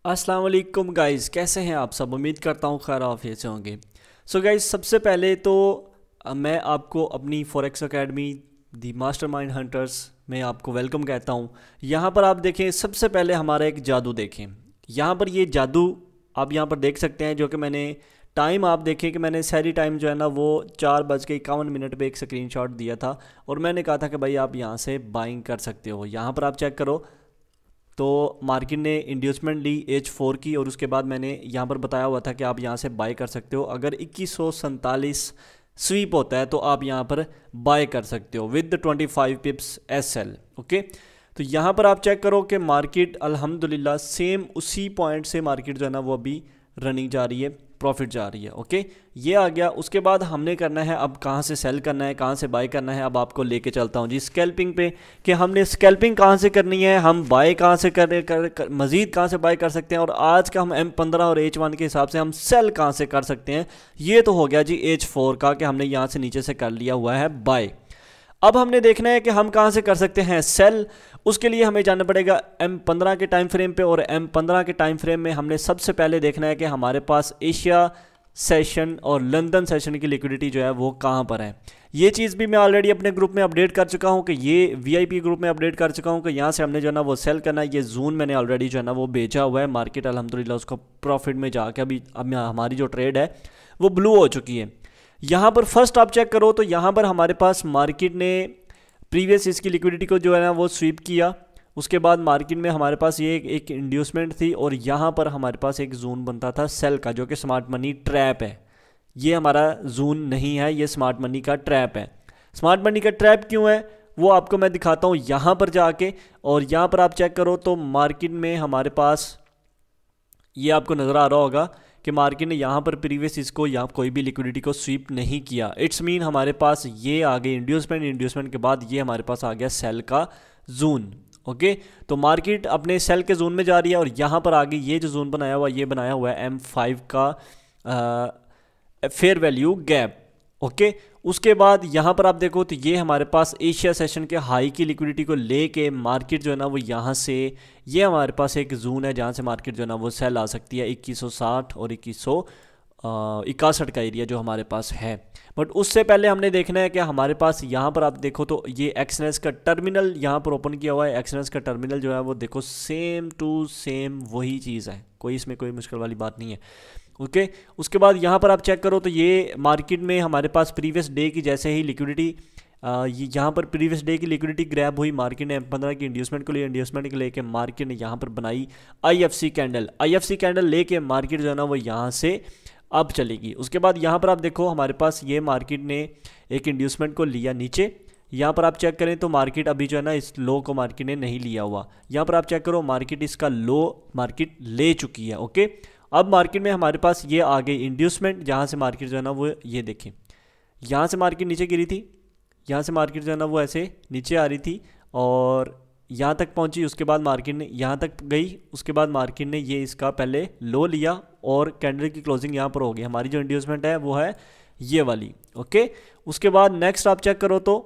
अस्सलाम वालेकुम गाइस, कैसे हैं आप सब। उम्मीद करता हूँ खैर आफियत से होंगे। सो गाइस, सबसे पहले तो मैं आपको अपनी फॉरेक्स एकेडमी दी मास्टरमाइंड हंटर्स में आपको वेलकम कहता हूँ। यहाँ पर आप देखें, सबसे पहले हमारा एक जादू देखें। यहाँ पर ये जादू आप यहाँ पर देख सकते हैं, जो कि मैंने टाइम आप देखें कि मैंने सहरी टाइम जो है ना वो 4:51 पे एक स्क्रीनशॉट दिया था और मैंने कहा था कि भाई आप यहाँ से बाइंग कर सकते हो। यहाँ पर आप चेक करो तो मार्केट ने इंड्यूसमेंट ली H4 की और उसके बाद मैंने यहाँ पर बताया हुआ था कि आप यहाँ से बाय कर सकते हो। अगर 2147 स्वीप होता है तो आप यहाँ पर बाय कर सकते हो विद 25 पिप्स SL। ओके, तो यहाँ पर आप चेक करो कि मार्केट अल्हम्दुलिल्लाह सेम उसी पॉइंट से मार्केट जो है ना वो अभी रनिंग जा रही है, प्रॉफिट जा रही है। ओके, ये आ गया। उसके बाद हमने करना है अब कहाँ से सेल करना है, कहाँ से बाय करना है। अब आपको लेके चलता हूँ जी स्कैल्पिंग पे कि हमने स्कैल्पिंग कहाँ से करनी है, हम बाय कहाँ से मज़ीद कहाँ से बाय कर सकते हैं, और आज का हम M15 और H1 के हिसाब से हम सेल कहाँ से कर सकते हैं। ये तो हो गया जी H4 का कि हमने यहाँ से नीचे से कर लिया हुआ है बाय। अब हमने देखना है कि हम कहाँ से कर सकते हैं सेल। उसके लिए हमें जाना पड़ेगा M15 के टाइम फ्रेम पे, और M15 के टाइम फ्रेम में हमने सबसे पहले देखना है कि हमारे पास एशिया सेशन और लंदन सेशन की लिक्विडिटी जो है वो कहाँ पर है। ये चीज़ भी मैं ऑलरेडी अपने ग्रुप में अपडेट कर चुका हूँ कि ये VIP ग्रुप में अपडेट कर चुका हूँ कि यहाँ से हमने जो है ना वो सेल करना है। ये जोन मैंने ऑलरेडी जो है ना वो बेचा हुआ है। मार्केट अल्हम्दुलिल्लाह उसको प्रॉफिट में जाके अभी अब हमारी जो ट्रेड है वो ब्लू हो चुकी है। यहाँ पर फर्स्ट आप चेक करो तो यहाँ पर हमारे पास मार्केट ने प्रीवियस इसकी लिक्विडिटी को जो है ना वो स्वीप किया। उसके बाद मार्केट में हमारे पास ये एक इंड्यूसमेंट थी और यहाँ पर हमारे पास एक जोन बनता था सेल का, जो कि स्मार्ट मनी ट्रैप है। ये हमारा जोन नहीं है, ये स्मार्ट मनी का ट्रैप है। स्मार्ट मनी का ट्रैप क्यों है वो आपको मैं दिखाता हूँ यहाँ पर जाके। और यहाँ पर आप चेक करो तो मार्केट में हमारे पास ये आपको नज़र आ रहा होगा कि मार्केट ने यहाँ पर प्रीवियस इसको यहाँ कोई भी लिक्विडिटी को स्वीप नहीं किया। इट्स मीन हमारे पास ये आ गई इंड्यूसमेंट के बाद ये हमारे पास आ गया सेल का जोन। ओके, तो मार्केट अपने सेल के जोन में जा रही है और यहाँ पर आगे ये जो जोन बनाया हुआ, ये बनाया हुआ है M5 का फेयर वैल्यू गैप। ओके, उसके बाद यहाँ पर आप देखो तो ये हमारे पास एशिया सेशन के हाई की लिक्विडिटी को लेके मार्केट जो है ना वो यहाँ से, ये हमारे पास एक जोन है जहाँ से मार्केट जो है ना वो सेल आ सकती है 2160 और 2161 का एरिया जो हमारे पास है। बट उससे पहले हमने देखना है कि हमारे पास यहाँ पर आप देखो तो ये एक्सएनएस का टर्मिनल यहाँ पर ओपन किया हुआ है। एक्सएनएस का टर्मिनल जो है वो देखो सेम टू सेम वही चीज़ है, कोई इसमें कोई मुश्किल वाली बात नहीं है। ओके, उसके बाद यहाँ पर आप चेक करो तो ये मार्केट में हमारे पास प्रीवियस डे की जैसे ही लिक्विडिटी यहाँ पर प्रीवियस डे की लिक्विडिटी ग्रैब हुई, मार्केट ने M15 की इंड्यूसमेंट को लिया, इंड्यूसमेंट को लेके मार्केट ने यहाँ पर बनाई IFC कैंडल लेके मार्केट जो है ना वो यहाँ से अब चलेगी। उसके बाद यहाँ पर आप देखो हमारे पास ये मार्केट ने एक इंड्यूसमेंट को लिया नीचे। यहाँ पर आप चेक करें तो मार्केट अभी जो है ना इस लो को मार्केट ने नहीं लिया हुआ। यहाँ पर आप चेक करो मार्केट इसका लो मार्केट ले चुकी है। ओके, अब मार्केट में हमारे पास ये आ गई इंड्यूसमेंट, जहाँ से मार्केट जो है ना वो ये देखें, यहाँ से मार्केट नीचे गिरी थी, यहाँ से मार्केट जो है ना वो ऐसे नीचे आ रही थी और यहाँ तक पहुँची। उसके बाद मार्केट ने यहाँ तक गई, उसके बाद मार्केट ने ये इसका पहले लो लिया और कैंडल की क्लोजिंग यहाँ पर हो गई। हमारी जो इंड्यूसमेंट है वो है ये वाली। ओके, उसके बाद नेक्स्ट आप चेक करो तो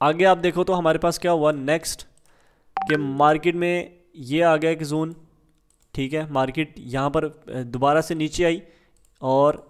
आगे आप देखो तो हमारे पास क्या हुआ नेक्स्ट कि मार्केट में ये आ गया एक जोन। ठीक है, मार्केट यहाँ पर दोबारा से नीचे आई और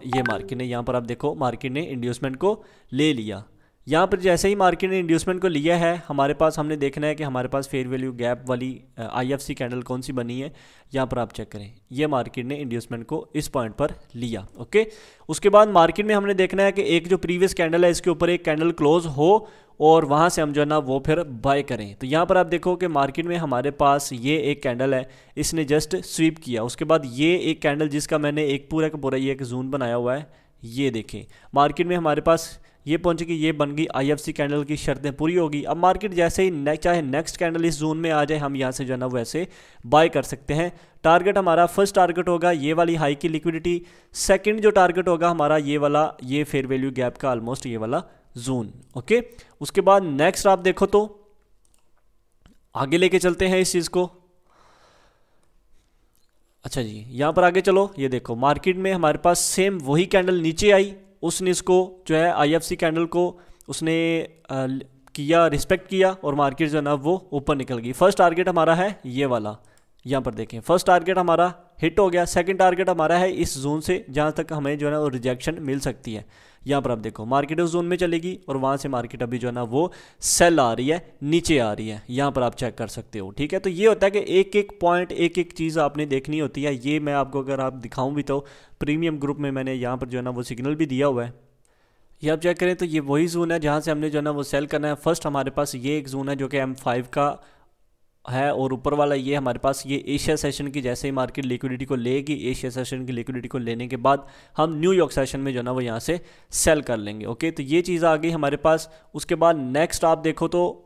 ये मार्केट ने यहाँ पर आप देखो मार्केट ने इंड्यूसमेंट को ले लिया। यहाँ पर जैसे ही मार्केट ने इंड्यूसमेंट को लिया है हमारे पास हमने देखना है कि हमारे पास फेयर वैल्यू गैप वाली IFC कैंडल कौन सी बनी है। यहाँ पर आप चेक करें, ये मार्केट ने इंड्यूसमेंट को इस पॉइंट पर लिया। ओके, उसके बाद मार्केट में हमने देखना है कि एक जो प्रीवियस कैंडल है इसके ऊपर एक कैंडल क्लोज हो और वहाँ से हम जो है ना वो फिर बाय करें। तो यहाँ पर आप देखो कि मार्केट में हमारे पास ये एक कैंडल है, इसने जस्ट स्वीप किया। उसके बाद ये एक कैंडल जिसका मैंने एक पूरा का पूरा ये एक जोन बनाया हुआ है, ये देखें मार्केट में हमारे पास ये पहुंचे कि ये बन गई IFC कैंडल की शर्तें पूरी होगी। अब मार्केट जैसे ही चाहे नेक्स्ट कैंडल इस जोन में आ जाए हम यहाँ से जो है ना वैसे बाय कर सकते हैं। टारगेट हमारा फर्स्ट टारगेट होगा ये वाली हाई की लिक्विडिटी, सेकंड जो टारगेट होगा हमारा ये वाला, ये फेयर वैल्यू गैप का ऑलमोस्ट ये वाला जोन। ओके, उसके बाद नेक्स्ट आप देखो तो आगे लेके चलते हैं इस चीज़ को। अच्छा जी, यहाँ पर आगे चलो, ये देखो मार्केट में हमारे पास सेम वही कैंडल नीचे आई, उसने इसको जो है IFC कैंडल को उसने किया, रिस्पेक्ट किया और मार्केट जो है ना वो ऊपर निकल गई। फर्स्ट टारगेट हमारा है ये वाला, यहाँ पर देखें फर्स्ट टारगेट हमारा हिट हो गया। सेकंड टारगेट हमारा है इस जोन से जहाँ तक हमें जो है ना वो रिजेक्शन मिल सकती है। यहाँ पर आप देखो मार्केट उस जोन में चलेगी और वहाँ से मार्केट अभी जो है ना वो सेल आ रही है, नीचे आ रही है, यहाँ पर आप चेक कर सकते हो। ठीक है, तो ये होता है कि एक एक पॉइंट, एक एक चीज़ आपने देखनी होती है। ये मैं आपको अगर आप दिखाऊँ भी तो प्रीमियम ग्रुप में मैंने यहाँ पर जो है ना वो सिग्नल भी दिया हुआ है। ये आप चेक करें तो ये वही जोन है जहाँ से हमने जो है ना वो सेल करना है। फर्स्ट हमारे पास ये एक जोन है जो कि M5 का है और ऊपर वाला ये हमारे पास ये एशिया सेशन की जैसे ही मार्केट लिक्विडिटी को लेगी, एशिया सेशन की लिक्विडिटी को लेने के बाद हम न्यूयॉर्क सेशन में जो है ना वो यहाँ से सेल कर लेंगे। ओके, तो ये चीज़ आ गई हमारे पास। उसके बाद नेक्स्ट आप देखो तो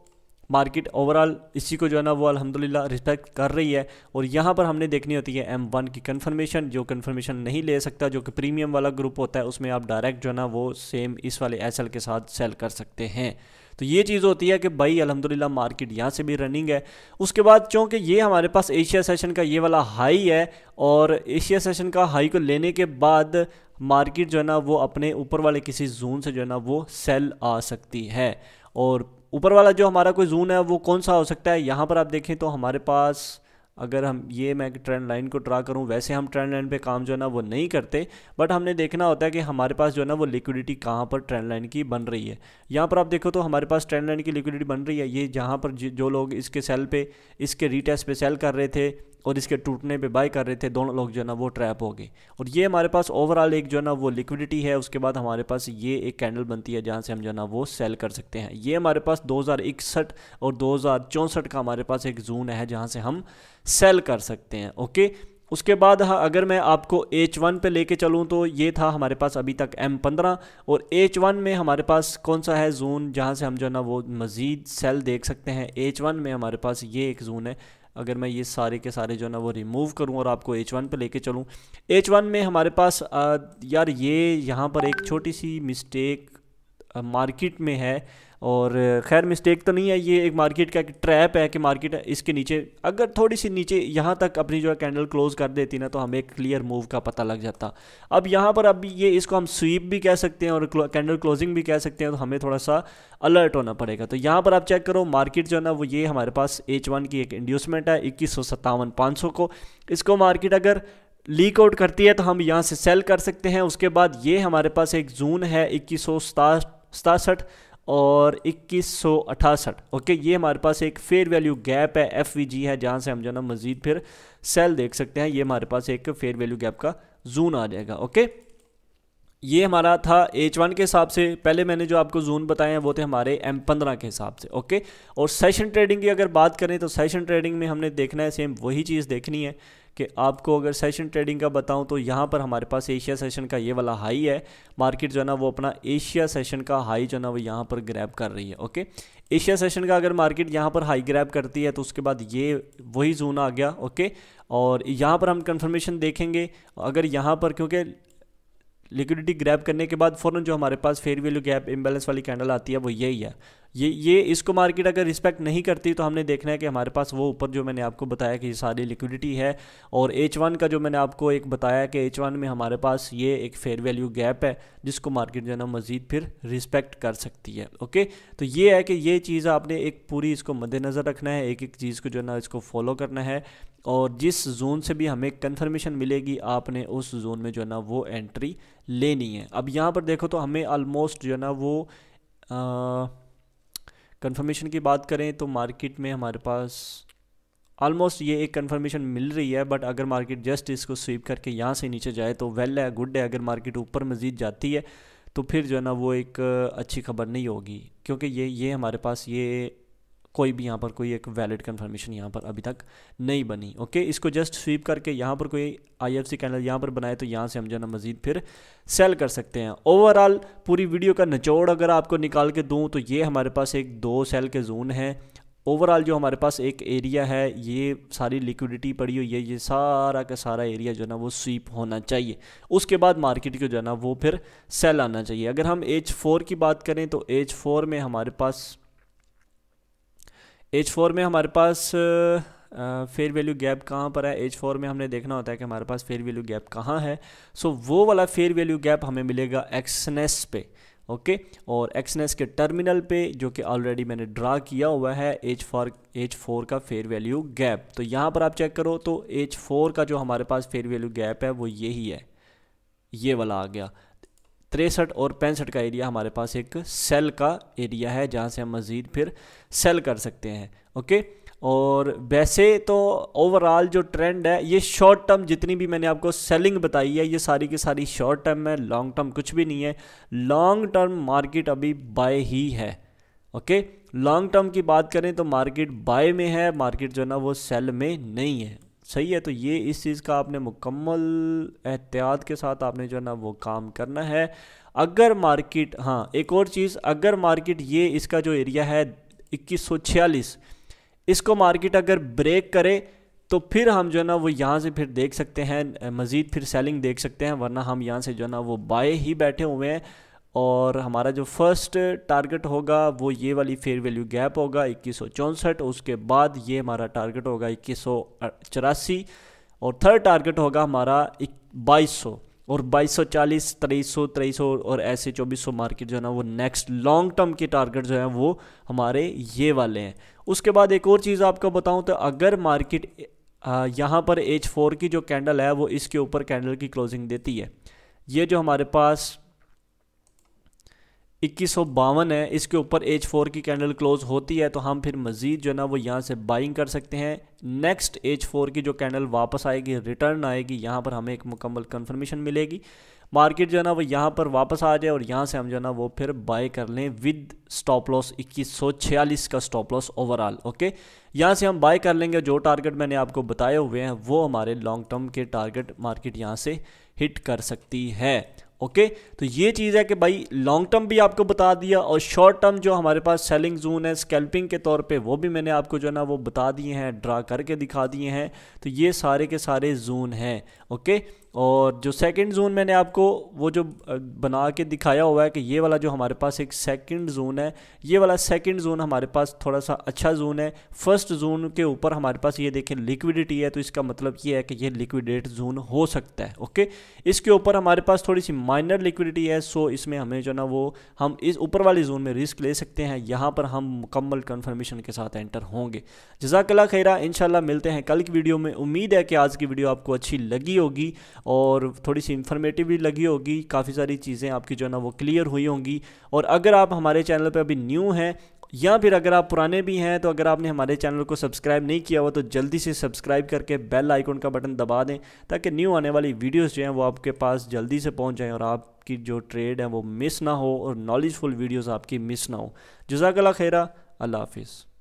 मार्केट ओवरऑल इसी को जो है ना वो अल्हम्दुलिल्लाह रिस्पेक्ट कर रही है और यहाँ पर हमने देखनी होती है M1 की कंफर्मेशन। जो कंफर्मेशन नहीं ले सकता, जो कि प्रीमियम वाला ग्रुप होता है, उसमें आप डायरेक्ट जो है ना वो सेम इस वाले SL के साथ सेल कर सकते हैं। तो ये चीज़ होती है कि भाई अल्हम्दुलिल्लाह मार्केट यहाँ से भी रनिंग है। उसके बाद चूँकि ये हमारे पास एशिया सेशन का ये वाला हाई है और एशिया सेशन का हाई को लेने के बाद मार्केट जो है ना वो अपने ऊपर वाले किसी जोन से जो है ना वो सेल आ सकती है। और ऊपर वाला जो हमारा कोई जोन है वो कौन सा हो सकता है, यहाँ पर आप देखें तो हमारे पास अगर हम ये मैं ट्रेंड लाइन को ड्रा करूं, वैसे हम ट्रेंड लाइन पे काम जो है ना वो नहीं करते, बट हमने देखना होता है कि हमारे पास जो है ना वो लिक्विडिटी कहाँ पर ट्रेंड लाइन की बन रही है। यहाँ पर आप देखो तो हमारे पास ट्रेंड लाइन की लिक्विडिटी बन रही है। ये जहाँ पर जो लोग इसके सेल पे, इसके रीटेस्ट पे सेल कर रहे थे और इसके टूटने पे बाय कर रहे थे, दोनों लोग जो है ना वो ट्रैप हो गए और ये हमारे पास ओवरऑल एक जो है ना वो लिक्विडिटी है। उसके बाद हमारे पास ये एक कैंडल बनती है जहाँ से हम जो है ना वो सेल कर सकते हैं। ये हमारे पास 2061 और 2064 का हमारे पास एक जोन है जहाँ से हम सेल कर सकते हैं। ओके, उसके बाद अगर मैं आपको H1 पे लेके चलूँ तो ये था हमारे पास अभी तक M15 और H1 में हमारे पास कौन सा है जोन जहाँ से हम जो है ना वो मज़ीद सेल देख सकते हैं। H1 में हमारे पास ये एक जोन है। अगर मैं ये सारे के सारे जो है ना वो रिमूव करूं और आपको H1 पे लेके चलूं, H1 में हमारे पास यार ये यहाँ पर एक छोटी सी मिस्टेक मार्केट में है और खैर मिस्टेक तो नहीं है, ये एक मार्केट का एक ट्रैप है कि मार्केट इसके नीचे अगर थोड़ी सी नीचे यहाँ तक अपनी जो है कैंडल क्लोज कर देती ना तो हमें एक क्लियर मूव का पता लग जाता। अब यहाँ पर अभी ये इसको हम स्वीप भी कह सकते हैं और कैंडल क्लोजिंग भी कह सकते हैं, तो हमें थोड़ा सा अलर्ट होना पड़ेगा। तो यहाँ पर आप चेक करो मार्केट जो है ना वो ये हमारे पास H1 की एक इंड्यूसमेंट है 2157-500 को। इसको मार्केट अगर लीक आउट करती है तो हम यहाँ से सेल कर सकते हैं। उसके बाद ये हमारे पास एक जोन है 2167 और 2168। ओके, ये हमारे पास एक फेयर वैल्यू गैप है, FVG है, जहाँ से हम जो ना मज़ीद फिर सेल देख सकते हैं। ये हमारे पास एक फेयर वैल्यू गैप का जोन आ जाएगा। ओके, ये हमारा था H1 के हिसाब से। पहले मैंने जो आपको जोन बताए हैं वो थे हमारे M15 के हिसाब से। ओके, और सेशन ट्रेडिंग की अगर बात करें तो सेशन ट्रेडिंग में हमने देखना है सेम वही चीज़ देखनी है कि आपको अगर सेशन ट्रेडिंग का बताऊं तो यहाँ पर हमारे पास एशिया सेशन का ये वाला हाई है। मार्केट जो है ना वो अपना एशिया सेशन का हाई जो है ना वो यहाँ पर ग्रैब कर रही है। ओके, एशिया सेशन का अगर मार्केट यहाँ पर हाई ग्रैब करती है तो उसके बाद ये वही जोन आ गया। ओके, और यहाँ पर हम कंफर्मेशन देखेंगे अगर यहाँ पर, क्योंकि लिक्विडिटी ग्रैब करने के बाद फ़ौरन जो हमारे पास फेयर वैल्यू गैप इम्बैलेंस वाली कैंडल आती है वो यही है। ये इसको मार्केट अगर रिस्पेक्ट नहीं करती तो हमने देखना है कि हमारे पास वो ऊपर जो मैंने आपको बताया कि ये सारी लिक्विडिटी है और H1 का जो मैंने आपको एक बताया कि H1 में हमारे पास ये एक फेयर वैल्यू गैप है जिसको मार्केट जो है ना मज़ीद फिर रिस्पेक्ट कर सकती है। ओके, तो ये है कि ये चीज़ आपने एक पूरी इसको मद्देनज़र रखना है, एक एक चीज़ को जो है ना इसको फॉलो करना है और जिस जोन से भी हमें कंफर्मेशन मिलेगी आपने उस जोन में जो है ना वो एंट्री लेनी है। अब यहाँ पर देखो तो हमें ऑलमोस्ट जो है ना वो कंफर्मेशन की बात करें तो मार्केट में हमारे पास ऑलमोस्ट ये एक कंफर्मेशन मिल रही है, बट अगर मार्केट जस्ट इसको स्वीप करके यहाँ से नीचे जाए तो वेल है, गुड है। अगर मार्केट ऊपर मज़ीद जाती है तो फिर जो है ना वो एक अच्छी खबर नहीं होगी, क्योंकि ये हमारे पास ये कोई भी यहाँ पर कोई एक वैलिड कंफर्मेशन यहाँ पर अभी तक नहीं बनी। ओके, इसको जस्ट स्वीप करके यहाँ पर कोई IFC कैंडल यहाँ पर बनाए तो यहाँ से हम जो है ना मज़ीद फिर सेल कर सकते हैं। ओवरऑल पूरी वीडियो का निचोड़ अगर आपको निकाल के दूँ तो ये हमारे पास एक 2 सेल के जोन हैं। ओवरऑल जो हमारे पास एक एरिया है, ये सारी लिक्विडिटी पड़ी हुई है, ये सारा का सारा एरिया जो है ना वो स्वीप होना चाहिए। उसके बाद मार्केट को जो है ना वो फिर सेल आना चाहिए। अगर हम H4 की बात करें तो H4 में हमारे पास फेयर वैल्यू गैप कहाँ पर है। H4 में हमने देखना होता है कि हमारे पास फेयर वैल्यू गैप कहाँ है। सो वो वाला फेयर वैल्यू गैप हमें मिलेगा एक्सनेस पे। ओके। और एक्सनेस के टर्मिनल पे जो कि ऑलरेडी मैंने ड्रा किया हुआ है H4 का फेयर वैल्यू गैप, तो यहाँ पर आप चेक करो तो H4 का जो हमारे पास फेयर वैल्यू गैप है वो यही है, ये वाला आ गया। 63 और 65 का एरिया हमारे पास एक सेल का एरिया है जहाँ से हम मज़ीद फिर सेल कर सकते हैं, ओके। और वैसे तो ओवरऑल जो ट्रेंड है ये शॉर्ट टर्म, जितनी भी मैंने आपको सेलिंग बताई है ये सारी की सारी शॉर्ट टर्म है, लॉन्ग टर्म कुछ भी नहीं है। लॉन्ग टर्म मार्केट अभी बाय ही है, ओके। लॉन्ग टर्म की बात करें तो मार्केट बाय में है, मार्केट जो है ना वो सेल में नहीं है, सही है। तो ये इस चीज़ का आपने मुकम्मल एहतियात के साथ आपने जो है ना वो काम करना है। अगर मार्केट, हाँ एक और चीज़, अगर मार्केट ये इसका जो एरिया है 2146, इसको मार्केट अगर ब्रेक करे तो फिर हम जो है ना वो यहाँ से फिर देख सकते हैं मज़ीद फिर सेलिंग देख सकते हैं, वरना हम यहाँ से जो है ना वो बाय ही बैठे हुए हैं। और हमारा जो फर्स्ट टारगेट होगा वो ये वाली फेयर वैल्यू गैप होगा 2164, उसके बाद ये हमारा टारगेट होगा 2184 और थर्ड टारगेट होगा हमारा 2200 और 2240, 2300 और ऐसे 2400 मार्केट जो है ना वो नेक्स्ट लॉन्ग टर्म के टारगेट जो है वो हमारे ये वाले हैं। उसके बाद एक और चीज़ आपको बताऊं तो अगर मार्केट यहाँ पर H4 की जो कैंडल है वो इसके ऊपर कैंडल की क्लोजिंग देती है, ये जो हमारे पास 2152 है इसके ऊपर H4 की कैंडल क्लोज होती है तो हम फिर मज़ीद जो है ना वो यहाँ से बाइंग कर सकते हैं। नेक्स्ट H4 की जो कैंडल वापस आएगी, रिटर्न आएगी, यहाँ पर हमें एक मुकम्मल कंफर्मेशन मिलेगी, मार्केट जो है ना वो यहाँ पर वापस आ जाए और यहाँ से हम जो है ना वो फिर बाय कर लें विद स्टॉप लॉस 2146 का स्टॉप लॉस ओवरऑल, ओके। यहाँ से हम बाय कर लेंगे, जो टारगेट मैंने आपको बताए हुए हैं वो हमारे लॉन्ग टर्म के टारगेट मार्केट यहाँ से हिट कर सकती है, ओके। तो ये चीज़ है कि भाई लॉन्ग टर्म भी आपको बता दिया और शॉर्ट टर्म जो हमारे पास सेलिंग जोन है स्कैल्पिंग के तौर पे वो भी मैंने आपको जो है ना वो बता दिए हैं, ड्रा करके दिखा दिए हैं। तो ये सारे के सारे जोन हैं, ओके। और जो सेकंड जोन मैंने आपको वो जो बना के दिखाया हुआ है कि ये वाला जो हमारे पास एक सेकंड जोन है, ये वाला सेकंड जोन हमारे पास थोड़ा सा अच्छा जोन है। फर्स्ट जोन के ऊपर हमारे पास ये देखें लिक्विडिटी है, तो इसका मतलब ये है कि ये लिक्विडेट जोन हो सकता है, ओके। इसके ऊपर हमारे पास थोड़ी सी माइनर लिक्विडिटी है, सो इसमें हमें जो ना वो हम इस ऊपर वाली जोन में रिस्क ले सकते हैं, यहाँ पर हम मुकम्मल कन्फर्मेशन के साथ एंटर होंगे। जज़ाकल्लाह खैरा, इंशाल्लाह मिलते हैं कल की वीडियो में। उम्मीद है कि आज की वीडियो आपको अच्छी लगी होगी और थोड़ी सी इन्फॉर्मेटिव भी लगी होगी, काफ़ी सारी चीज़ें आपकी जो है ना वो क्लियर हुई होंगी। और अगर आप हमारे चैनल पर अभी न्यू हैं या फिर अगर आप पुराने भी हैं तो अगर आपने हमारे चैनल को सब्सक्राइब नहीं किया हुआ तो जल्दी से सब्सक्राइब करके बेल आइकन का बटन दबा दें ताकि न्यू आने वाली वीडियोस जो हैं वो आपके पास जल्दी से पहुंच जाएं और आपकी जो ट्रेड है वो मिस ना हो और नॉलेजफुल वीडियोस आपकी मिस ना हो। जज़ाकल्लाह खैरा, अल्लाह हाफिज़।